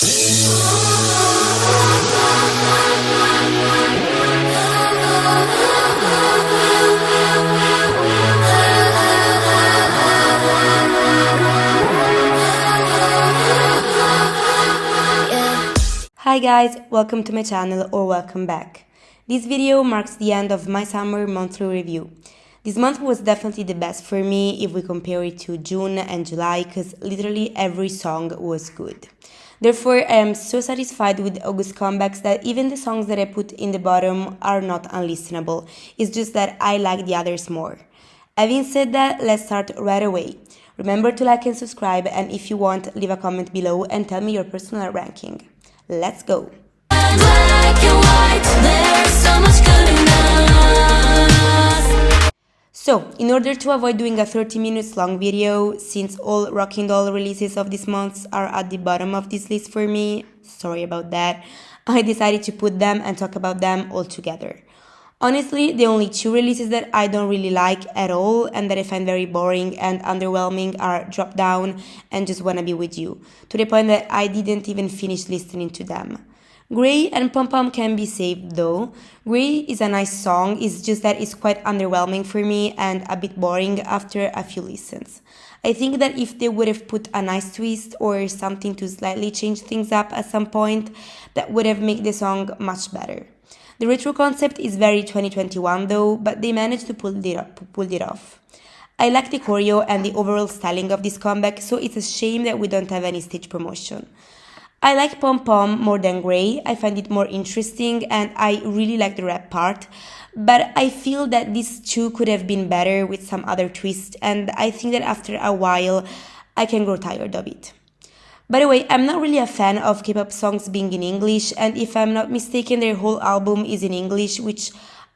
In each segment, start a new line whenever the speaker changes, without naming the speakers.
Hi guys, welcome to my channel or welcome back. This video marks the end of my summer monthly review. This month was definitely the best for me if we compare it to June and July because literally every song was good. Therefore, I am so satisfied with August comebacks that even the songs that I put in the bottom are not unlistenable. It's just that I like the others more. Having said that, let's start right away. Remember to like and subscribe, and if you want, leave a comment below and tell me your personal ranking. Let's go! So, in order to avoid doing a 30 minutes long video, since all Rocking Doll releases of this month are at the bottom of this list for me, sorry about that, I decided to put them and talk about them all together. Honestly, the only two releases that I don't really like at all and that I find very boring and underwhelming are Drop Down and Just Wanna Be With You, to the point that I didn't even finish listening to them. Grey and Pom Pom can be saved though. Grey is a nice song, it's just that it's quite underwhelming for me and a bit boring after a few listens. I think that if they would have put a nice twist or something to slightly change things up at some point, that would have made the song much better. The retro concept is very 2021 though, but they managed to pull it off. I like the choreo and the overall styling of this comeback, so it's a shame that we don't have any stage promotion. I like Pom Pom more than Grey, I find it more interesting and I really like the rap part, but I feel that these two could have been better with some other twist, and I think that after a while I can grow tired of it. By the way, I'm not really a fan of K-pop songs being in English, and if I'm not mistaken, their whole album is in English, which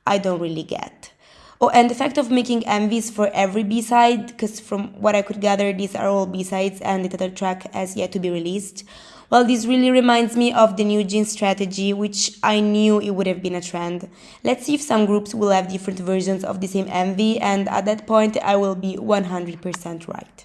I don't really get. Oh, and the fact of making MVs for every B-side, because from what I could gather, these are all B-sides and the title track has yet to be released. Well, this really reminds me of the New Jeans strategy, which I knew it would have been a trend. Let's see if some groups will have different versions of the same MV, and at that point, I will be 100% right.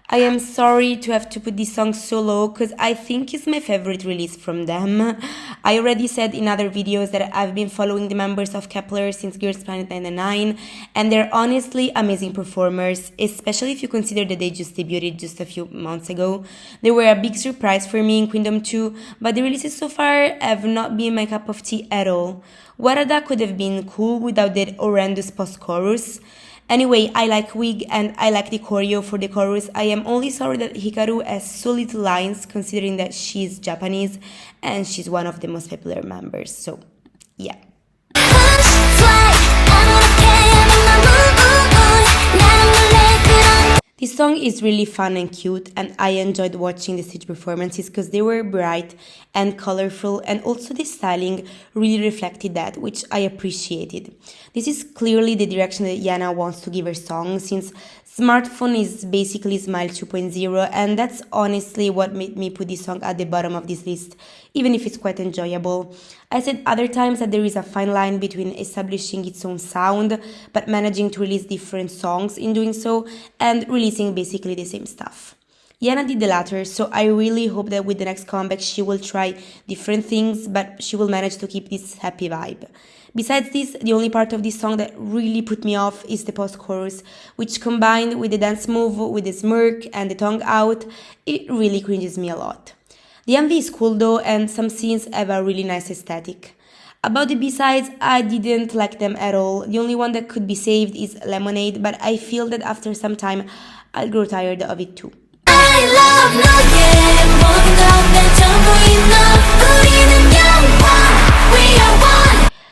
I am sorry to have to put this song so low because I think it's my favorite release from them. I already said in other videos that I've been following the members of Kepler since Girls' Planet 99 and they're honestly amazing performers, especially if you consider that they just debuted just a few months ago. They were a big surprise for me in Kingdom 2, but the releases so far have not been my cup of tea at all. Warada could have been cool without that horrendous post-chorus. Anyway, I like Wig and I like the choreo for the chorus. I am only sorry that Hikaru has so little lines considering that she's Japanese and she's one of the most popular members, so yeah. This song is really fun and cute and I enjoyed watching the stage performances because they were bright and colorful and also the styling really reflected that, which I appreciated. This is clearly the direction that Yana wants to give her song since Smartphone is basically Smile 2.0 and that's honestly what made me put this song at the bottom of this list, even if it's quite enjoyable. I said other times that there is a fine line between establishing its own sound but managing to release different songs in doing so and releasing basically the same stuff. Yana did the latter, so I really hope that with the next comeback she will try different things but she will manage to keep this happy vibe. Besides this, the only part of this song that really put me off is the post-chorus, which combined with the dance move, with the smirk and the tongue out, it really cringes me a lot. The MV is cool though and some scenes have a really nice aesthetic. About the B-sides, I didn't like them at all. The only one that could be saved is Lemonade, but I feel that after some time I'll grow tired of it too.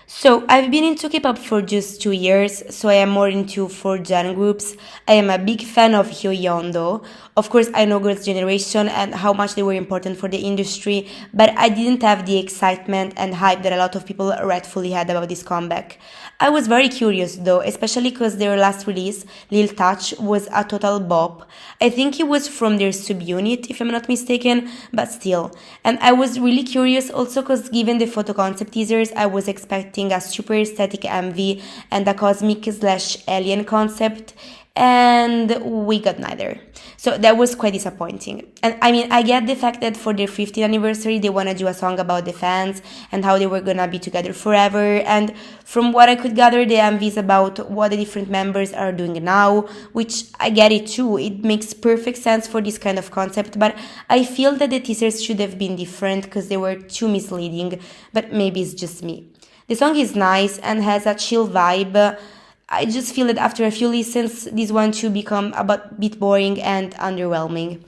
So, I've been into K-pop for just 2 years, so I am more into 4Gen groups. I am a big fan of Hyoyeon though. Of course, I know Girls' Generation and how much they were important for the industry, but I didn't have the excitement and hype that a lot of people rightfully had about this comeback. I was very curious though, especially because their last release, Lil Touch, was a total bop. I think it was from their subunit, if I'm not mistaken, but still. And I was really curious also because given the photo concept teasers, I was expecting a super aesthetic MV and a cosmic/alien concept. and we got neither. So that was quite disappointing. And I mean, I get the fact that for their 50th anniversary, they want to do a song about the fans and how they were gonna be together forever. And from what I could gather, the MV is about what the different members are doing now, which I get it too. It makes perfect sense for this kind of concept, but I feel that the teasers should have been different because they were too misleading, but maybe it's just me. The song is nice and has a chill vibe. I just feel that after a few listens, this one too become a bit boring and underwhelming.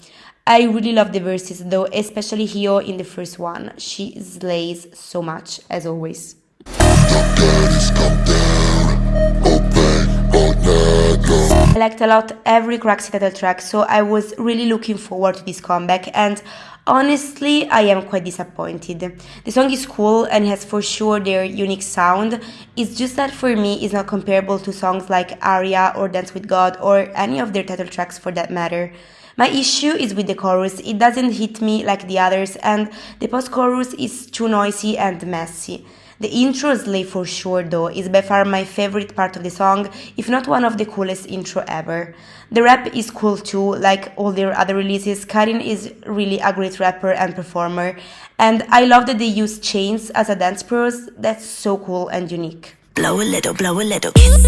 I really love the verses though, especially Hio in the first one. She slays so much, as always. I liked a lot every Craxy title track, so I was really looking forward to this comeback, and honestly, I am quite disappointed. The song is cool and has for sure their unique sound. It's just that for me, it's not comparable to songs like Aria or Dance with God or any of their title tracks for that matter. My issue is with the chorus. It doesn't hit me like the others, and the post-chorus is too noisy and messy. The intro slay for sure though, is by far my favorite part of the song, if not one of the coolest intro ever. The rap is cool too, like all their other releases. Karin is really a great rapper and performer, and I love that they use chains as a dance pros. That's so cool and unique.
Blow a little kiss. Blow a little kiss.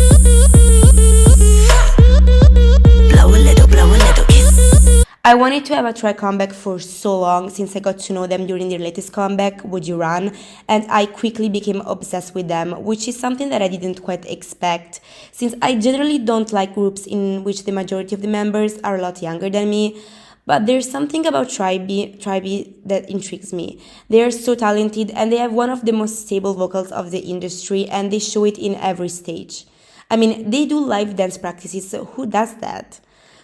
I wanted to have a try comeback for so long since I got to know them during their latest comeback, Would You Run, and I quickly became obsessed with them, which is something that I didn't quite expect, since I generally don't like groups in which the majority of the members are a lot younger than me. But there's something about Tribe that intrigues me. They are so talented and they have one of the most stable vocals of the industry, and they show it in every stage. I mean, they do live dance practices, so who does that?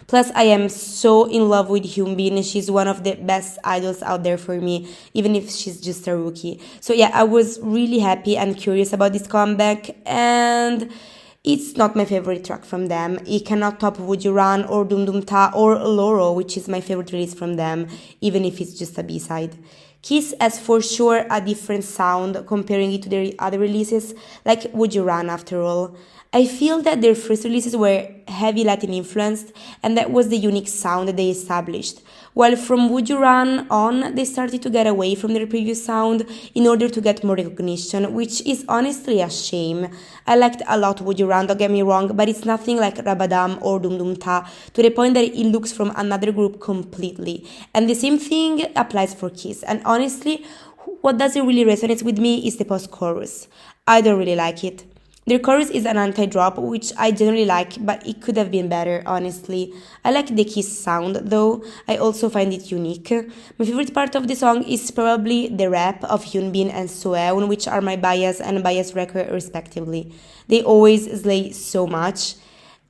Plus, I am so in love with Hyunbin. She's one of the best idols out there for me, even if she's just a rookie. So yeah, I was really happy and curious about this comeback, and it's not my favorite track from them. It cannot top Would You Run or Dum Dum Ta or Loro, which is my favorite release from them, even if it's just a B-side. Kiss has for sure a different sound comparing it to their other releases, like Would You Run after all. I feel that their first releases were heavy Latin influenced, and that was the unique sound that they established. While from Would You Run on, they started to get away from their previous sound in order to get more recognition, which is honestly a shame. I liked a lot Would You Run, don't get me wrong, but it's nothing like Rabadam or Dum Dum Ta, to the point that it looks from another group completely. And the same thing applies for Kiss, and honestly, what doesn't really resonate with me is the post-chorus. I don't really like it. Their chorus is an anti-drop, which I generally like, but it could have been better, honestly. I like the Kiss sound, though. I also find it unique. My favorite part of the song is probably the rap of Hyunbin and Soeun, which are my bias and bias wrecker respectively. They always slay so much.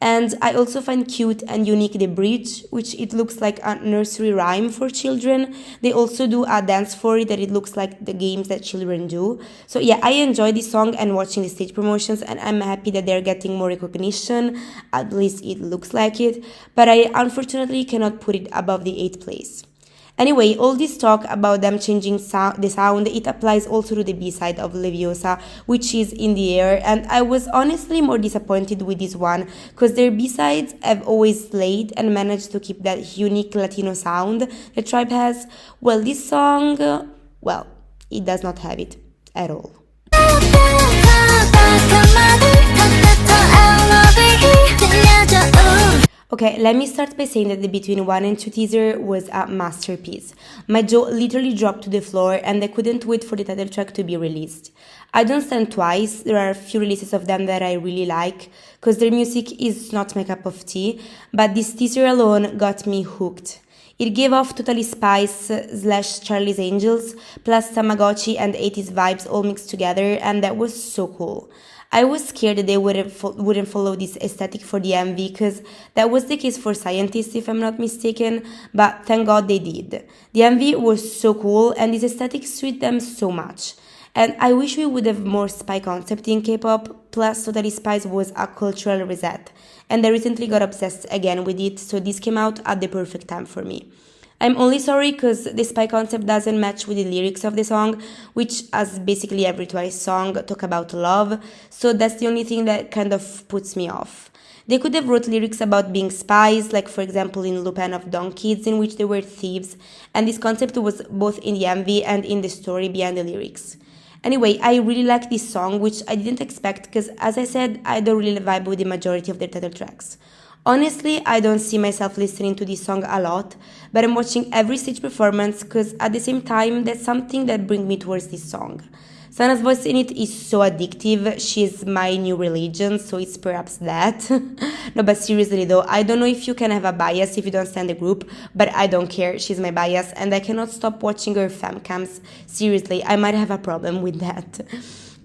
And I also find cute and unique the bridge, which it looks like a nursery rhyme for children. They also do a dance for it that it looks like the games that children do. So yeah, I enjoy this song and watching the stage promotions, and I'm happy that they're getting more recognition. At least it looks like it. But I unfortunately cannot put it above the 8th place. Anyway, all this talk about them changing the sound, it applies also to the B-side of Leviosa, which is In the Air, and I was honestly more disappointed with this one, because their B-sides have always slayed and managed to keep that unique Latino sound that Tribe has. Well, this song, well, it does not have it at all. Okay, let me start by saying that the Between 1 and 2 teaser was a masterpiece. My jaw literally dropped to the floor and I couldn't wait for the title track to be released. I Don't Stand Twice, there are a few releases of them that I really like, because their music is not my cup of tea, but this teaser alone got me hooked. It gave off Totally Spice / Charlie's Angels, plus Tamagotchi and 80s vibes all mixed together, and that was so cool. I was scared that they wouldn't follow this aesthetic for the MV, because that was the case for Scientists, if I'm not mistaken, but thank God they did. The MV was so cool, and this aesthetic suited them so much. And I wish we would have more spy concept in K-pop, plus Totally Spice was a cultural reset, and I recently got obsessed again with it, so this came out at the perfect time for me. I'm only sorry because the spy concept doesn't match with the lyrics of the song, which, as basically every Twice song, talk about love, so that's the only thing that kind of puts me off. They could have wrote lyrics about being spies, like for example in Lupin of Don Kids, in which they were thieves, and this concept was both in the MV and in the story behind the lyrics. Anyway, I really like this song, which I didn't expect because, as I said, I don't really vibe with the majority of their title tracks. Honestly, I don't see myself listening to this song a lot, but I'm watching every stage performance because at the same time, that's something that brings me towards this song. Sana's voice in it is so addictive, she's my new religion, so it's perhaps that. No, but seriously though, I don't know if you can have a bias if you don't stand the group, but I don't care, she's my bias, and I cannot stop watching her femcams. Seriously, I might have a problem with that.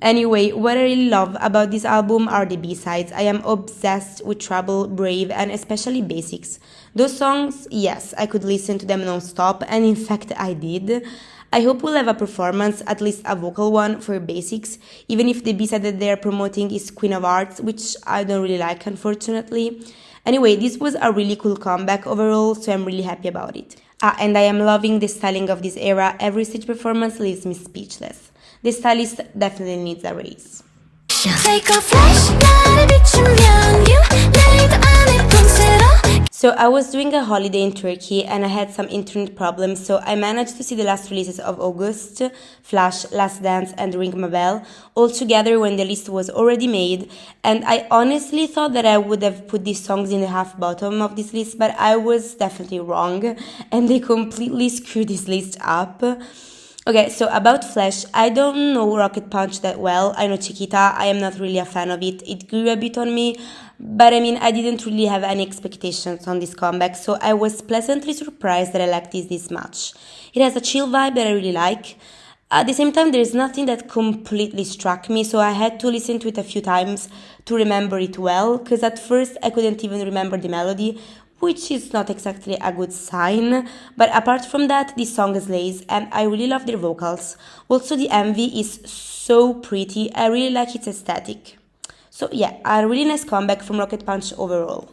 Anyway, what I really love about this album are the B-sides. I am obsessed with Trouble, Brave, and especially Basics. Those songs, yes, I could listen to them non-stop, and in fact I did. I hope we'll have a performance, at least a vocal one, for Basics, even if the B-side that they're promoting is Queen of Hearts, which I don't really like, unfortunately. Anyway, this was a really cool comeback overall, so I'm really happy about it. And I am loving the styling of this era. Every stage performance leaves me speechless. The stylist definitely needs a raise. So I was doing a holiday in Turkey and I had some internet problems, so I managed to see the last releases of August, Flash, Last Dance and Ring My Bell all together when the list was already made, and I honestly thought that I would have put these songs in the half bottom of this list, but I was definitely wrong and they completely screwed this list up. Okay, so about Flash, I don't know Rocket Punch that well. I know Chiquita, I am not really a fan of it. It grew a bit on me, but I mean, I didn't really have any expectations on this comeback, so I was pleasantly surprised that I liked this much. It has a chill vibe that I really like. At the same time, there is nothing that completely struck me, so I had to listen to it a few times to remember it well, because at first I couldn't even remember the melody, which is not exactly a good sign, but apart from that, this song slays, and I really love their vocals. Also, the MV is so pretty, I really like its aesthetic. So yeah, a really nice comeback from Rocket Punch overall.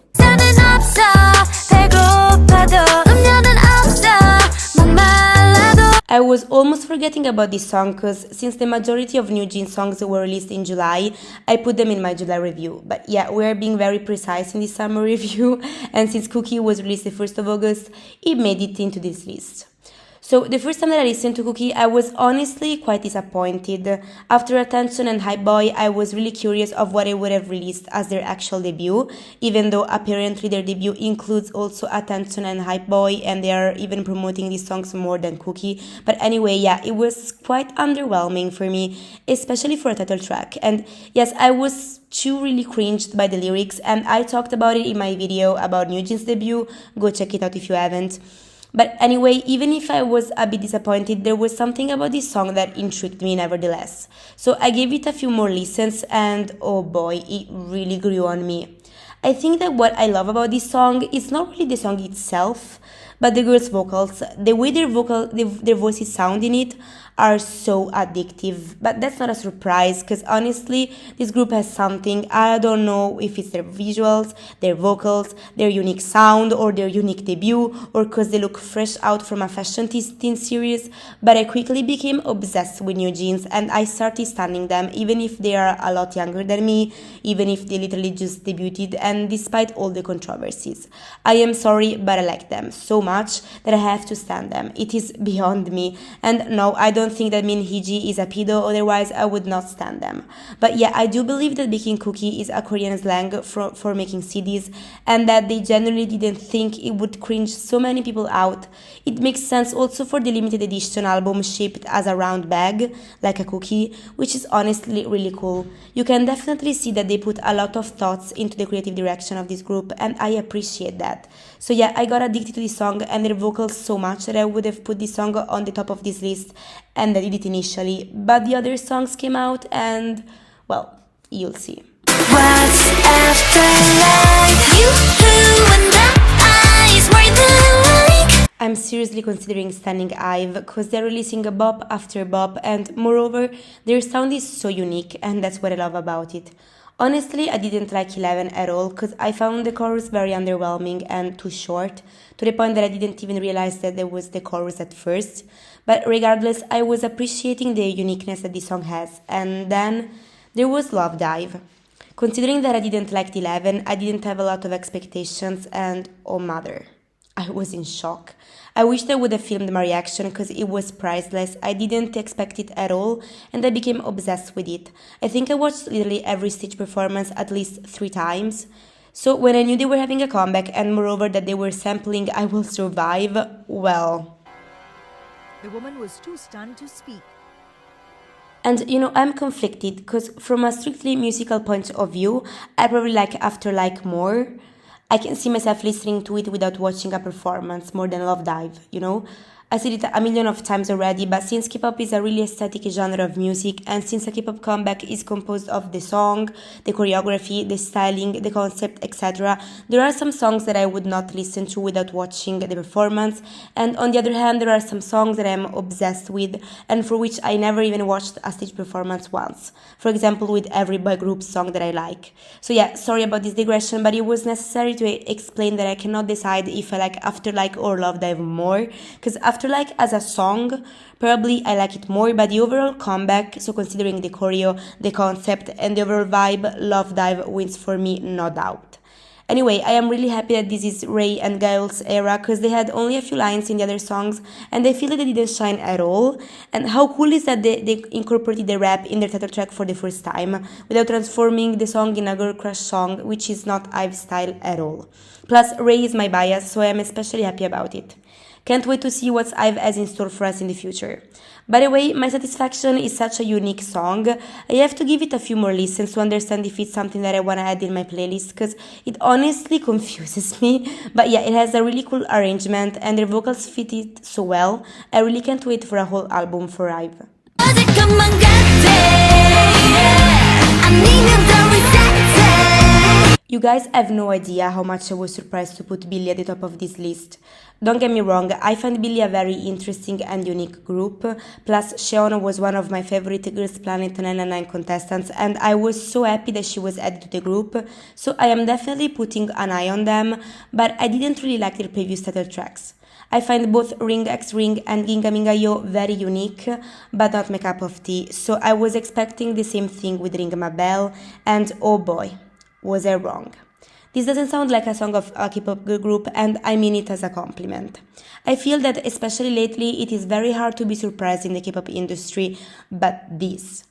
I was almost forgetting about this song because since the majority of New Jeans songs were released in July, I put them in my July review. But yeah, we are being very precise in this summer review, and since Cookie was released the 1st of August, it made it into this list. So the first time that I listened to Cookie, I was honestly quite disappointed. After Attention and Hype Boy, I was really curious of what they would have released as their actual debut, even though apparently their debut includes also Attention and Hype Boy, and they are even promoting these songs more than Cookie. But anyway, yeah, it was quite underwhelming for me, especially for a title track. And yes, I was too really cringed by the lyrics, and I talked about it in my video about New Jeans' debut. Go check it out if you haven't. But anyway, even if I was a bit disappointed, there was something about this song that intrigued me nevertheless. So I gave it a few more listens and oh boy, it really grew on me. I think that what I love about this song is not really the song itself, but the girls' vocals. The way their voices sound in it are so addictive, but that's not a surprise because honestly this group has something. I don't know if it's their visuals, their vocals, their unique sound, or their unique debut, or because they look fresh out from a fashion teen series, but I quickly became obsessed with New Jeans and I started standing them even if they are a lot younger than me, even if they literally just debuted, and despite all the controversies. I am sorry, but I like them so much that I have to stand them. It is beyond me, and no, I don't think that Min Hee-ji is a pedo, otherwise I would not stand them. But yeah, I do believe that baking cookie is a Korean slang for making CDs, and that they generally didn't think it would cringe so many people out. It makes sense also for the limited edition album shipped as a round bag, like a cookie, which is honestly really cool. You can definitely see that they put a lot of thoughts into the creative direction of this group, and I appreciate that. So yeah, I got addicted to this song and their vocals so much that I would have put this song on the top of this list, and I did it initially, but the other songs came out and, well, you'll see.
What's after life? You, who, and I is more than like.
I'm seriously considering standing IVE because they're releasing a bop after bop, and moreover, their sound is so unique, and that's what I love about it. Honestly, I didn't like 11 at all because I found the chorus very underwhelming and too short, to the point that I didn't even realize that there was the chorus at first. But regardless, I was appreciating the uniqueness that this song has. And then there was Love Dive. Considering that I didn't like the 11, I didn't have a lot of expectations, and oh mother, I was in shock. I wished I would have filmed my reaction because it was priceless. I didn't expect it at all, and I became obsessed with it. I think I watched literally every stage performance at least 3 times. So when I knew they were having a comeback, and moreover that they were sampling I Will Survive, well.
The woman was too stunned to speak.
And I'm conflicted because from a strictly musical point of view, I probably like After Like more. I can see myself listening to it without watching a performance more than Love Dive. I said it a million of times already, but since K-pop is a really aesthetic genre of music, and since a K-pop comeback is composed of the song, the choreography, the styling, the concept, etc., there are some songs that I would not listen to without watching the performance, and on the other hand, there are some songs that I am obsessed with, and for which I never even watched a stage performance once. For example, with every boy group song that I like. So yeah, sorry about this digression, but it was necessary to explain that I cannot decide if I like After Like or Love Dive more, because After Like as a song, probably I like it more, but the overall comeback, so considering the choreo, the concept, and the overall vibe, Love Dive wins for me, no doubt. Anyway, I am really happy that this is Ray and Gail's era because they had only a few lines in the other songs and I feel that they didn't shine at all. And how cool is that they incorporated the rap in their title track for the first time without transforming the song in a girl crush song, which is not Ive's style at all. Plus, Ray is my bias, so I am especially happy about it. Can't wait to see what Ive has in store for us in the future. By the way, My Satisfaction is such a unique song. I have to give it a few more listens to understand if it's something that I want to add in my playlist because it honestly confuses me. But yeah, it has a really cool arrangement and their vocals fit it so well. I really can't wait for a whole album for Ive. You guys have no idea how much I was surprised to put Billy at the top of this list. Don't get me wrong, I find Billy a very interesting and unique group, plus Sheon was one of my favorite Girls Planet 999 contestants and I was so happy that she was added to the group, so I am definitely putting an eye on them, but I didn't really like their previous title tracks. I find both Ring X Ring and Ginga Minga Yo very unique, but not my cup of tea, so I was expecting the same thing with Ring My Bell, and oh boy, was I wrong. This doesn't sound like a song of a K-pop girl group and I mean it as a compliment. I feel that especially lately it is very hard to be surprised in the K-pop industry, but this.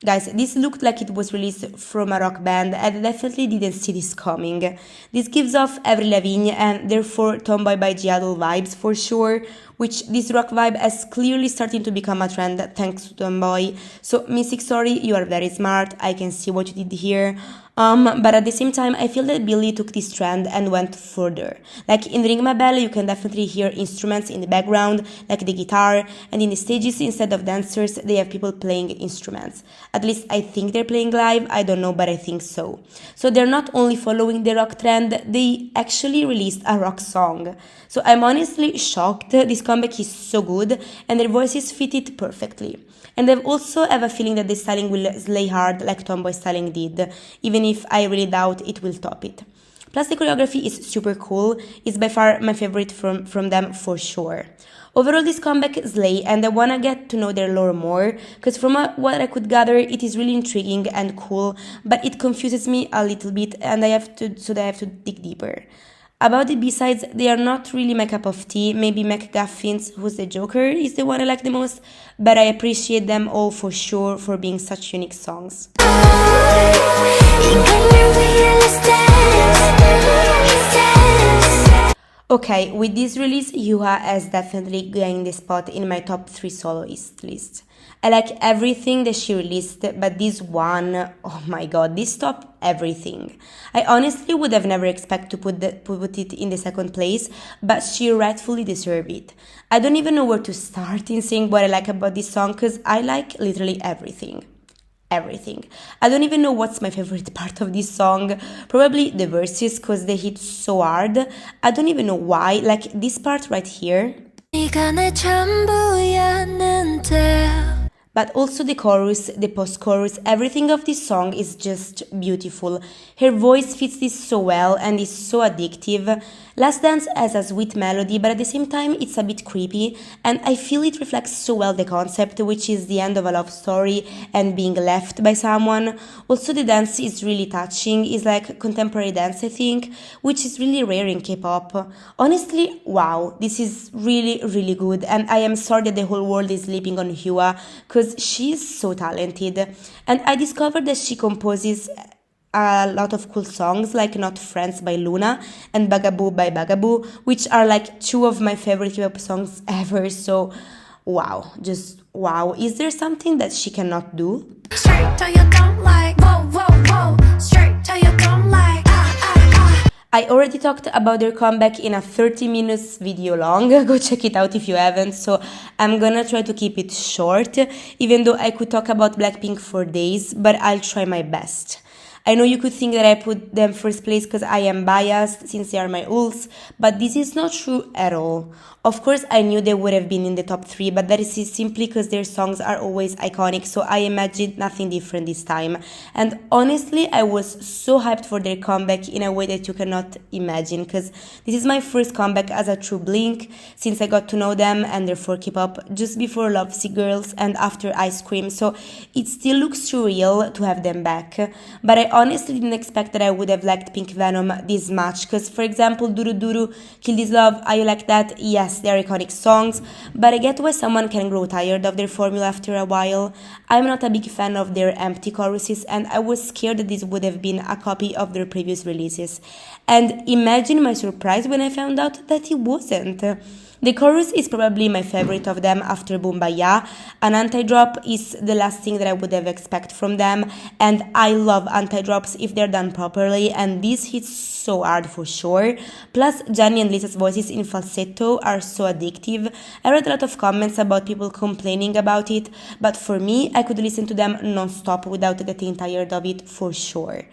Guys, this looked like it was released from a rock band and I definitely didn't see this coming. This gives off Avril Lavigne and therefore Tomboy by G-Idol vibes for sure, which this rock vibe has clearly starting to become a trend thanks to Tomboy. So Mystic Story, you are very smart, I can see what you did here. But at the same time, I feel that Billy took this trend and went further. Like in Ring My Bell, you can definitely hear instruments in the background, like the guitar, and in the stages, instead of dancers, they have people playing instruments. At least I think they're playing live, I don't know, but I think so. So they're not only following the rock trend, they actually released a rock song. So I'm honestly shocked, this comeback is so good, and their voices fit it perfectly. And I also have a feeling that the styling will slay hard like Tomboy styling did, even if I really doubt it will top it. Plus the choreography is super cool, it's by far my favorite from them for sure. Overall this comeback slay and I wanna get to know their lore more, because from what I could gather it is really intriguing and cool, but it confuses me a little bit and I have to dig deeper. About the B-sides, they are not really my cup of tea. Maybe McGuffin's Who's the Joker is the one I like the most, but I appreciate them all for sure for being such unique songs. Okay, with this release, Yuha has definitely gained the spot in my top 3 soloist list. I like everything that she released, but this one, oh my god, this topped everything. I honestly would have never expected to put it in the second place, but she rightfully deserved it. I don't even know where to start in saying what I like about this song, because I like literally everything. Everything. I don't even know what's my favorite part of this song. Probably the verses, because they hit so hard. I don't even know why. Like this part right here. But also the chorus, the post-chorus, everything of this song is just beautiful. Her voice fits this so well and is so addictive. Last Dance has a sweet melody, but at the same time it's a bit creepy, and I feel it reflects so well the concept, which is the end of a love story and being left by someone. Also the dance is really touching, it's like contemporary dance I think, which is really rare in K-pop. Honestly, wow, this is really really good, and I am sorry that the whole world is sleeping on Hua, because she is so talented. And I discovered that she composes a lot of cool songs like Not Friends by Luna and Bugaboo by Bugaboo, which are like two of my favorite K-pop songs ever. So wow, just wow. Is there something that she cannot do?
Straight till you don't like. Whoa, whoa, whoa. Straight till you don't like.
I already talked about their comeback in a 30 minutes video long. Go check it out if you haven't. So I'm gonna try to keep it short, even though I could talk about Blackpink for days, but I'll try my best. I know you could think that I put them first place because I am biased since they are my ults, but this is not true at all. Of course, I knew they would have been in the top 3, but that is simply because their songs are always iconic, so I imagined nothing different this time. And honestly, I was so hyped for their comeback in a way that you cannot imagine, because this is my first comeback as a true Blink since I got to know them and therefore K-pop just before Lovesick Girls and after Ice Cream, so it still looks surreal to have them back. But I honestly didn't expect that I would have liked Pink Venom this much, because for example, Duru Duru, Kill This Love, Are You Like That? Yes, they're iconic songs, but I get why someone can grow tired of their formula after a while. I'm not a big fan of their empty choruses, and I was scared that this would have been a copy of their previous releases. And imagine my surprise when I found out that it wasn't. The chorus is probably my favorite of them after Boombayah. An anti-drop is the last thing that I would have expected from them, and I love anti-drops if they're done properly, and this hits so hard for sure. Plus, Johnny and Lisa's voices in falsetto are so addictive. I read a lot of comments about people complaining about it, but for me, I could listen to them non-stop without getting tired of it for sure.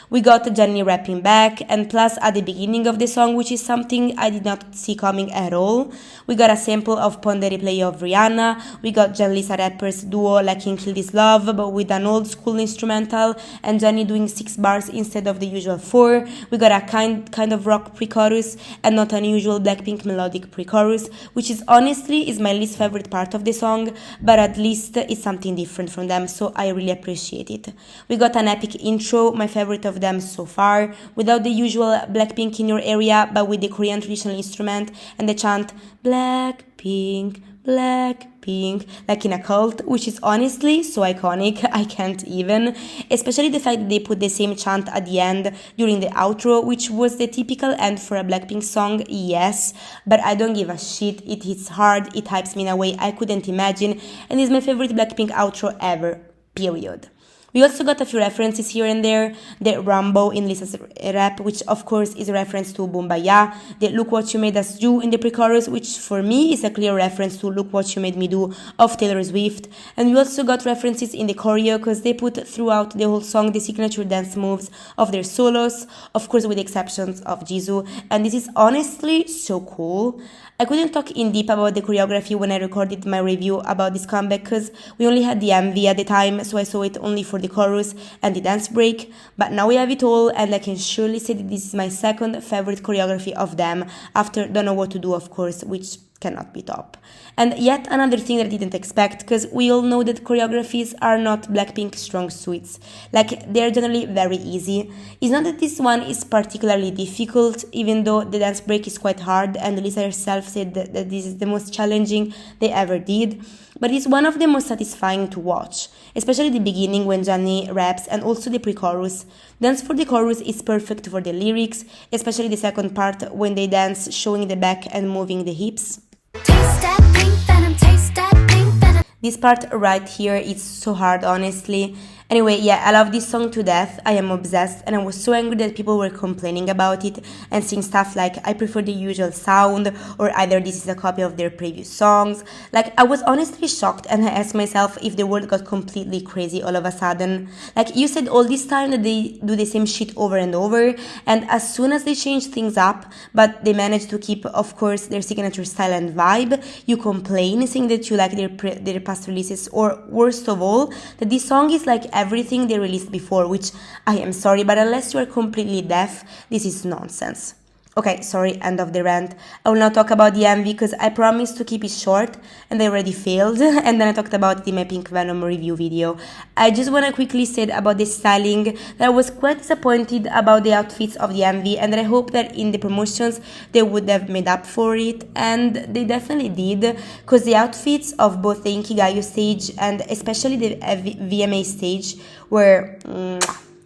We got Jenny rapping back, and plus at the beginning of the song, which is something I did not see coming at all, we got a sample of Pon the Replay of Rihanna, we got Jen Lisa rappers duo like in Kill This Love, but with an old school instrumental, and Jenny doing 6 bars instead of the usual 4, we got a kind of rock pre-chorus, and not an usual Blackpink melodic pre-chorus, which is honestly is my least favorite part of the song, but at least it's something different from them, so I really appreciate it. We got an epic intro, my favorite of them so far, without the usual Blackpink in your area, but with the Korean traditional instrument and the chant Blackpink, Blackpink, like in a cult, which is honestly so iconic, I can't even. Especially the fact that they put the same chant at the end during the outro, which was the typical end for a Blackpink song, yes, but I don't give a shit, it hits hard, it hypes me in a way I couldn't imagine, and is my favorite Blackpink outro ever, period. We also got a few references here and there, the Rambo in Lisa's rap, which of course is a reference to Boombayah, the Look What You Made Us Do in the pre-chorus, which for me is a clear reference to Look What You Made Me Do of Taylor Swift, and we also got references in the choreo because they put throughout the whole song the signature dance moves of their solos, of course with the exceptions of Jisoo, and this is honestly so cool. I couldn't talk in deep about the choreography when I recorded my review about this comeback because we only had the MV at the time, so I saw it only for the chorus and the dance break, but now we have it all, and I can surely say that this is my second favorite choreography of them, after Don't Know What to Do of course, which cannot be top. And yet another thing that I didn't expect, because we all know that choreographies are not Blackpink's strong suits. Like, they're generally very easy. It's not that this one is particularly difficult, even though the dance break is quite hard, and Lisa herself said that this is the most challenging they ever did, but it's one of the most satisfying to watch, especially the beginning when Johnny raps, and also the pre-chorus. Dance for the chorus is perfect for the lyrics, especially the second part when they dance showing the back and moving the hips.
Taste that pink venom, taste that pink venom.
This part right here is so hard, honestly, Anyway, yeah, I love this song to death. I am obsessed, and I was so angry that people were complaining about it and saying stuff like, I prefer the usual sound, or either this is a copy of their previous songs. Like, I was honestly shocked, and I asked myself if the world got completely crazy all of a sudden. Like, you said all this time that they do the same shit over and over, and as soon as they change things up, but they manage to keep, of course, their signature style and vibe, you complain, saying that you like their past releases, or worst of all, that this song is like everything they released before, which I am sorry, but unless you are completely deaf, this is nonsense. Okay, sorry, end of the rant. I will now talk about the MV because I promised to keep it short and I already failed, and then I talked about it in my Pink Venom review video. I just want to quickly say about the styling that I was quite disappointed about the outfits of the MV, and that I hope that in the promotions they would have made up for it, and they definitely did, because the outfits of both the Inkigayo stage and especially the VMA stage were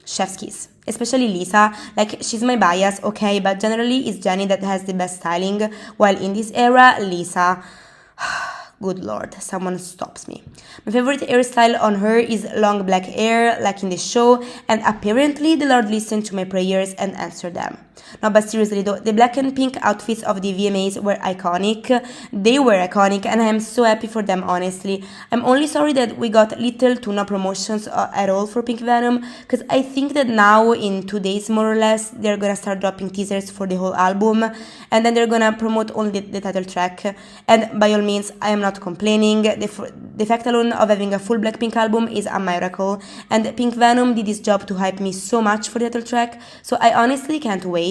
chef's kiss. Especially Lisa, like, she's my bias, okay, but generally it's Jenny that has the best styling, while in this era, Lisa, good lord, someone stops me. My favorite hairstyle on her is long black hair, like in the show, and apparently the Lord listened to my prayers and answered them. No, but seriously though, the black and pink outfits of the VMAs were iconic. They were iconic, and I am so happy for them, honestly. I'm only sorry that we got little to no promotions at all for Pink Venom, because I think that now, in 2 days more or less, they're gonna start dropping teasers for the whole album, and then they're gonna promote only the title track. And by all means, I am not complaining. The fact alone of having a full Blackpink album is a miracle, and Pink Venom did this job to hype me so much for the title track, so I honestly can't wait.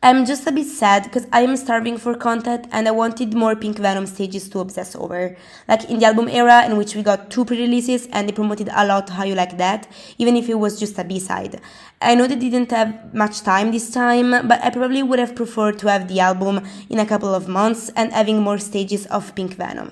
I'm just a bit sad because I am starving for content, and I wanted more Pink Venom stages to obsess over. Like in the album era, in which we got 2 pre-releases and they promoted a lot How You Like That, even if it was just a B-side. I know they didn't have much time this time, but I probably would have preferred to have the album in a couple of months and having more stages of Pink Venom.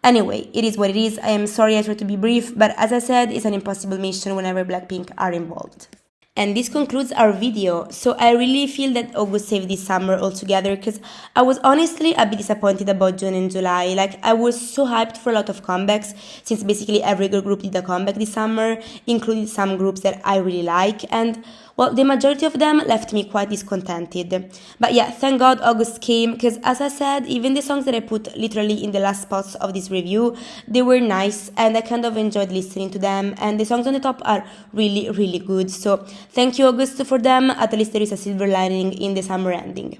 Anyway, it is what it is. I am sorry I tried to be brief, but as I said, it's an impossible mission whenever Blackpink are involved. And this concludes our video. So I really feel that August saved this summer altogether, because I was honestly a bit disappointed about June and July. Like, I was so hyped for a lot of comebacks, since basically every girl group did a comeback this summer, including some groups that I really like, and well, the majority of them left me quite discontented. But yeah, thank God August came, because as I said, even the songs that I put literally in the last spots of this review, they were nice and I kind of enjoyed listening to them, and the songs on the top are really, really good. So thank you, August, for them. At least there is a silver lining in the summer ending.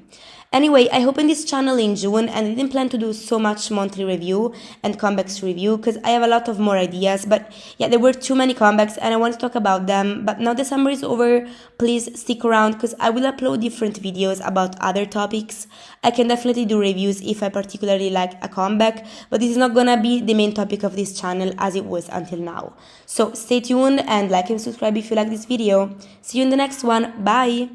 Anyway, I opened this channel in June and I didn't plan to do so much monthly review and comebacks review because I have a lot of more ideas, but yeah, there were too many comebacks and I want to talk about them. But now the summer is over, please stick around because I will upload different videos about other topics. I can definitely do reviews if I particularly like a comeback, but this is not gonna be the main topic of this channel as it was until now. So stay tuned and like and subscribe if you like this video. See you in the next one. Bye!